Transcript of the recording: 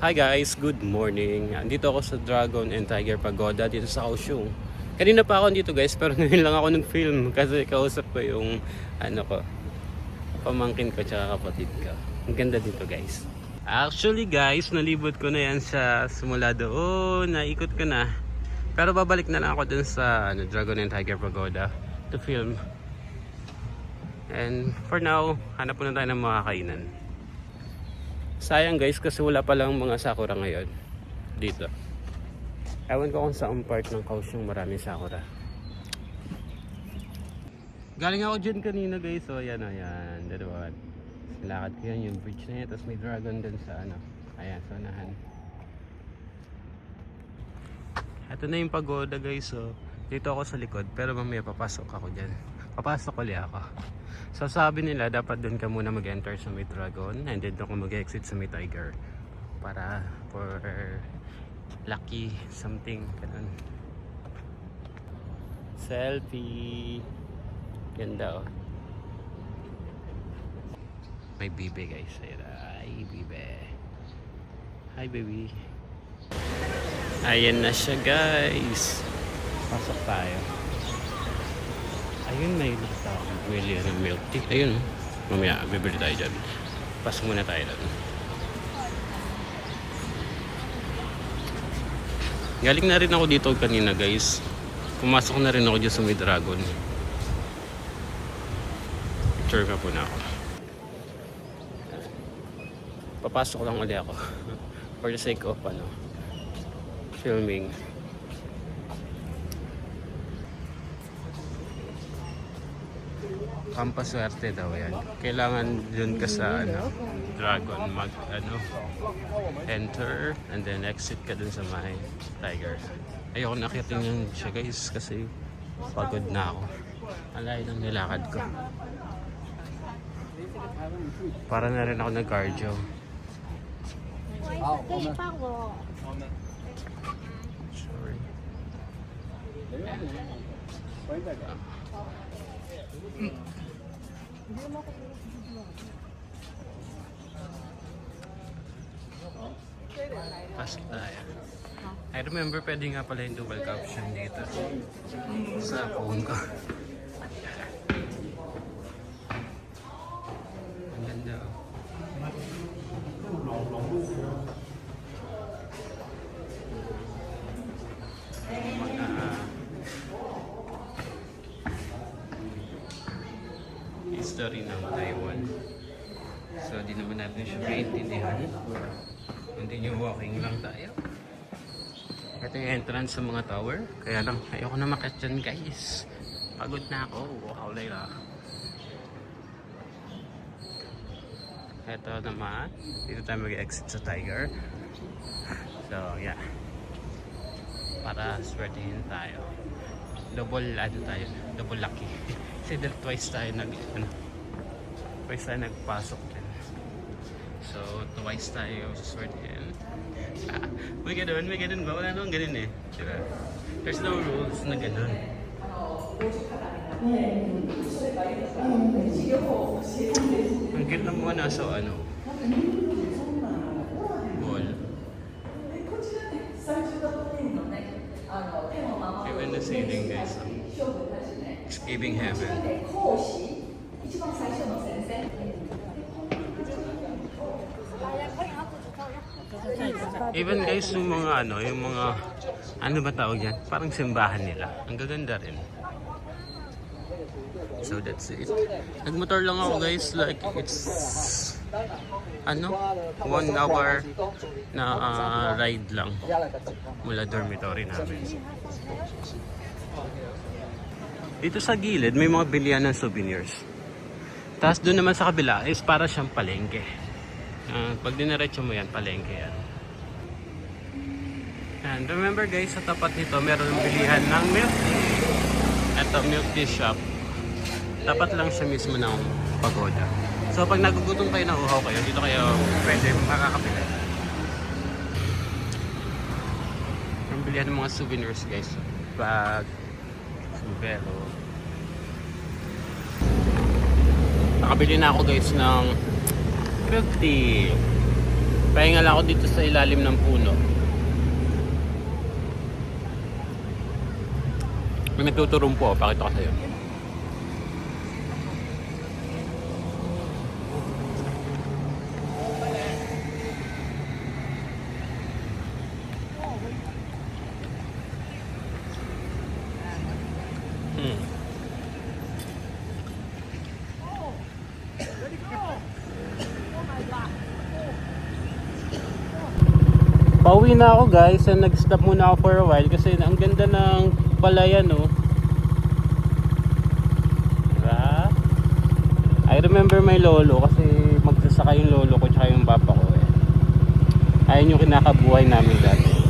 Hi guys, good morning. Andito ako sa Dragon and Tiger Pagoda dito sa Kaohsiung. Kanina pa ako dito guys, pero ngayon lang ako nag-film kasi kausap ko yung pamangkin ko tsaka kapatid ko. Ang ganda dito guys. Actually guys, nalibot ko na yan sa simula doon, naikot ko na. Pero babalik na lang ako dun sa Dragon and Tiger Pagoda to film. And for now, hanap muna tayo ng mga kainan. Sayang guys kasi wala pa lang mga sakura ngayon dito. Ewan ko kung saan part ng Kaohsiung maraming sakura. Galing ako dyan kanina guys. So ayan. Dalawa. Nilakad ko yan yung bridge na yan. Tapos may dragon dun sa ayan, sa unahan. Ito na yung pagoda guys. So dito ako sa likod. Pero mamaya papasok ako dyan. Papasok ulit ako. So sabi nila dapat doon ka muna mag-enter sa may dragon and then doon ka mag-exit sa may tiger para for lucky something ganun. Selfie. Ganda oh. May bibe guys. Ay bibe. Hi baby. Ayan na siya guys. Pasok tayo. Ayun, may nakita akong bumili ng milk tea. Ayun, mamaya bibili tayo dyan. Pasok muna tayo dyan. Galing na rin ako dito kanina guys. Pumasok na rin ako dyan sa may dragon. Picture ka po na ako. Papasok lang ulit ako. For the sake of filming. Pampaswerte daw yan. Kailangan dun ka sa dragon mag enter and then exit ka dun sa may tiger. Ayoko nakiting yan siya guys kasi pagod na ako. Ang layo ng nilakad ko. Para na rin ako nag-cardio. Sorry. Pasok tayo. I remember pwede nga pala yung dual caption dito sa phone ko. Ang ganda oh. History ng Taiwan. So di naman natin siya maintindihan. Continue walking lang tayo. Ito yung entrance sa mga tower. Kaya lang ayoko na makat dyan guys. Pagod na ako. Wow, layla. Ito naman. Dito tayo mag-exit sa tiger. So yeah. Para swertihin tayo. Double tayo. Double lucky. Kasi twice tayo nagpasok din. So twice tayo swertihin. May ganun ba? Wala naman ganun eh. Diba? There's no rules na ganun. Ang cute ng mga nasa ball. Even the ceiling guys. It's giving heaven. Even guys yung mga ano ba tawag yan? Parang simbahan nila. Ang gaganda rin. So that's it. Nagmotor lang ako guys, like it's 1 hour na ride lang mula dormitory namin. Dito sa gilid may mga bilihan ng souvenirs. Tapos doon naman sa kabila is para siyang palengke. Pag diniretso mo yan, palengke yan. And remember guys, sa tapat nito meron ng bilihan ng milk tea. Ito, milk tea shop. Tapat lang siya mismo ng pagoda. So pag nagugutom kayo, nauhaw kayo, dito kayo pwede makakapila. Ang bilihan ng mga souvenirs guys. Bag, sombrero. Nakabili na ako guys ng milk tea. Pahinga lang ako dito sa ilalim ng puno. May nagtuturong po, pakita ko sa'yo. Pauwi na ako guys, and nag-stop muna ako for a while kasi ang ganda ng palayan, no. Diba? I remember my lolo kasi magsasaka yung lolo ko tsaka yung papa ko eh. Ayun yung kinakabuhay namin dati.